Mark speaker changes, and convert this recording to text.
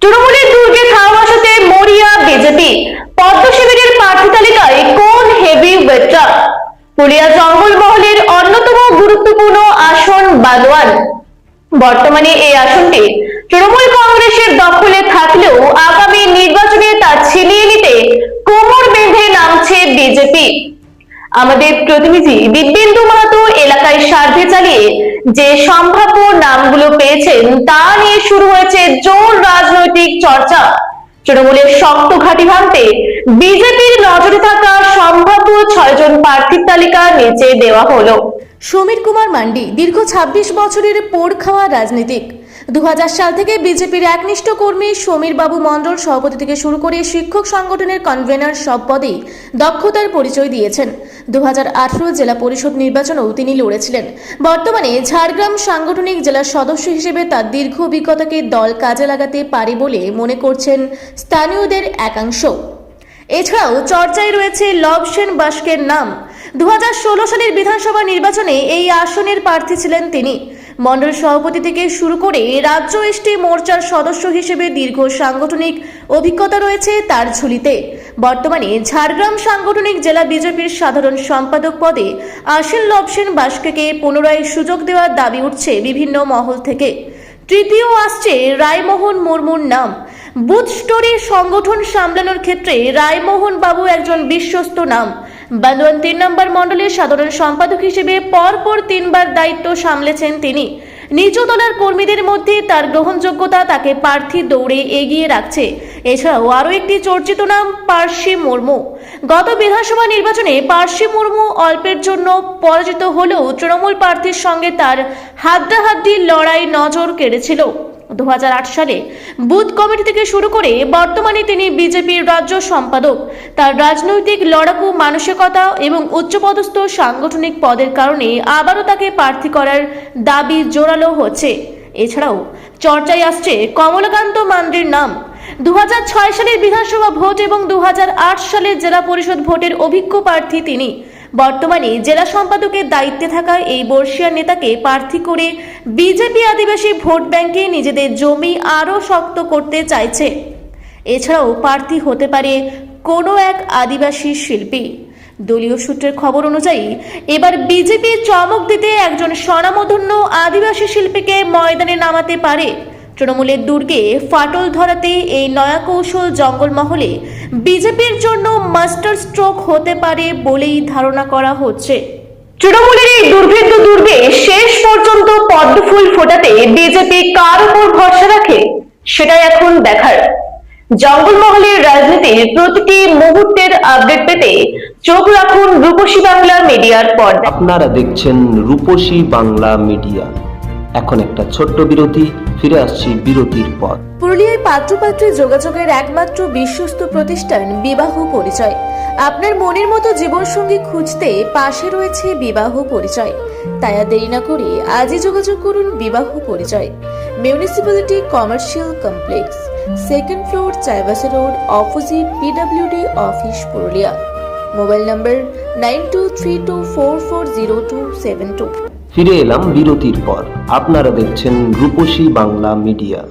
Speaker 1: তৃণমূলের দুর্গে ধাওয়া বসাতে মরিয়া বিজেপি। পদ্ম শিবিরের প্রার্থী তালিকায় কোন হেভি ওয়েটরা? পুরুলিয়া জঙ্গলমহলের অন্যতম গুরুত্বপূর্ণ আসন বাদওয়ান। বর্তমানে এই আসনটি তৃণমূল কংগ্রেসের দখলে থাকলেও আগামী নির্বাচনে তা ছিনিয়ে নিতে কোমর বেঁধে নামছে বিজেপি। আমাদের প্রতিনিধি দিব্যেন্দু মাহাতো এলাকায় সার্ভে চালিয়ে যে সম্ভাব্য নামগুলো পেয়েছেন তা নিয়ে শুরু হয়েছে জোর রাজনৈতিক চর্চা। তৃণমূলের শক্ত ঘাঁটি ভাঙতে বিজেপির নজরে থাকা সম্ভাব্য 6 জন প্রার্থীর তালিকা নিচে দেওয়া হলো।
Speaker 2: সমীর কুমার মান্ডি দীর্ঘ 26 বছরের পোড় খাওয়া রাজনীতিক। 2000 সাল থেকে বিজেপির একনিষ্ঠ কর্মী সমীর বাবু মণ্ডল সভাপতি থেকে শুরু করে শিক্ষক সংগঠনের কনভেনার সব পদেই দক্ষতার পরিচয় দিয়েছেন। 2018 জেলা পরিষদ নির্বাচনেও তিনি লড়েছিলেন। বর্তমানে ঝাড়গ্রাম সাংগঠনিক জেলার সদস্য হিসেবে তার দীর্ঘ অভিজ্ঞতাকে দল কাজে লাগাতে পারে বলে মনে করছেন স্থানীয়দের একাংশ। এছাড়াও চর্চায় রয়েছে লব সেন বাস্কের নাম। 2016 সালের বিধানসভা নির্বাচনে এই আসনের প্রার্থী ছিলেন তিনি। মণ্ডল সভাপতি থেকে শুরু করে রাজ্য এসটি মোর্চার সদস্য হিসেবে দীর্ঘ সাংগঠনিক অভিজ্ঞতা রয়েছে তার ঝুলিতে। বর্তমানে ঝাড়গ্রাম সাংগঠনিক জেলা বিজেপির সাধারণ সম্পাদক পদে আসীন লব সেন বাস্কেকে পুনরায় সুযোগ দেওয়ার দাবি উঠছে বিভিন্ন মহল থেকে। তৃতীয় আসছে রায়মোহন মুর্মুর নাম। বুথ স্টোরি সংগঠন সামলানোর ক্ষেত্রে রায়মোহন বাবু একজন বিশ্বস্ত নাম। বান্দোয়ান 3 নম্বর মণ্ডলের সাধারণ সম্পাদক হিসেবে পরপর 3 বার দায়িত্ব সামলেছেন তিনি। নিচু তলার কর্মীদের মধ্যে তার গ্রহণযোগ্যতা তাকে প্রার্থী দৌড়ে এগিয়ে রাখছে। এছাড়াও আরও একটি চর্চিত নাম পার্সি মুর্মু। গত বিধানসভা নির্বাচনে পার্সি মুর্মু অল্পের জন্য পরাজিত হলেও তৃণমূল প্রার্থীর সঙ্গে তার হাড্ডাহাড্ডি লড়াই নজর কেড়েছিল। 2008 সালে বুথ কমিটি থেকে শুরু করে বর্তমানে তিনি বিজেপির রাজ্য সম্পাদক। তার রাজনৈতিক লড়াকু মানসিকতা এবং উচ্চপদস্থ সাংগঠনিক পদের কারণে আবারও তাকে প্রার্থী করার দাবি জোরালো হচ্ছে। এছাড়াও চর্চায় আসছে কমলাকান্ত মান্ডির নাম। 2006 সালের বিধানসভা ভোট এবং 2008 সালের জেলা পরিষদ ভোটের অভিজ্ঞ প্রার্থী তিনি। বর্তমানে জেলা সম্পাদকের দায়িত্বে থাকা এই বর্ষীয় নেতাকে প্রার্থী করে বিজেপি আদিবাসী ভোট ব্যাংকে নিজেদের জমি আরও শক্ত করতে চাইছে। এছাড়াও প্রার্থী হতে পারে কোনো এক আদিবাসী শিল্পী। দলীয় সূত্রের খবর অনুযায়ী এবার বিজেপি চমক দিতে একজন স্বনামধন্য আদিবাসী শিল্পীকে ময়দানে নামাতে পারে। তৃণমূলের দুর্গে ফাটল ধরাতে এই নয়া কৌশল জঙ্গলমহলে বিজেপির জন্য মাস্টার স্ট্রোক হতে পারে বলেই ধারণা করা হচ্ছে।
Speaker 1: তৃণমূলের এই দুর্ভেদ্য দুর্গে শেষ পর্যন্ত পদ্ম ফুল ফোটাতে বিজেপি কার উপর ভরসা রাখে সেটাই এখন দেখার। জঙ্গলমহলের রাজনীতির প্রতিটি মুহূর্তের আপডেট পেতে চোখ রাখুন রূপসী বাংলা মিডিয়ার পর্দায়।
Speaker 3: আপনারা দেখছেন রূপসী বাংলা মিডিয়া। এখন একটা ছোট্ট বিরতি, ফিরে আসছি বিরতির পর।
Speaker 2: পুরুলিয়ায় পাত্রপাত্রী যোগাযোগের একমাত্র বিশ্বস্ত প্রতিষ্ঠান বিবাহ পরিচয়। আপনার মনের মতো জীবনসঙ্গী খুঁজতে পাশে রয়েছে বিবাহ পরিচয়। তাই আর দেরি না করে আজই যোগাযোগ করুন বিবাহ পরিচয়। Municipality commercial complex, 2nd floor, Chaibasa road, opposite PWD office, Purulia. Mobile নম্বর 9232440272।
Speaker 3: ফিরে এলাম বিরতির পর। আপনারা দেখছেন রূপসী বাংলা মিডিয়া।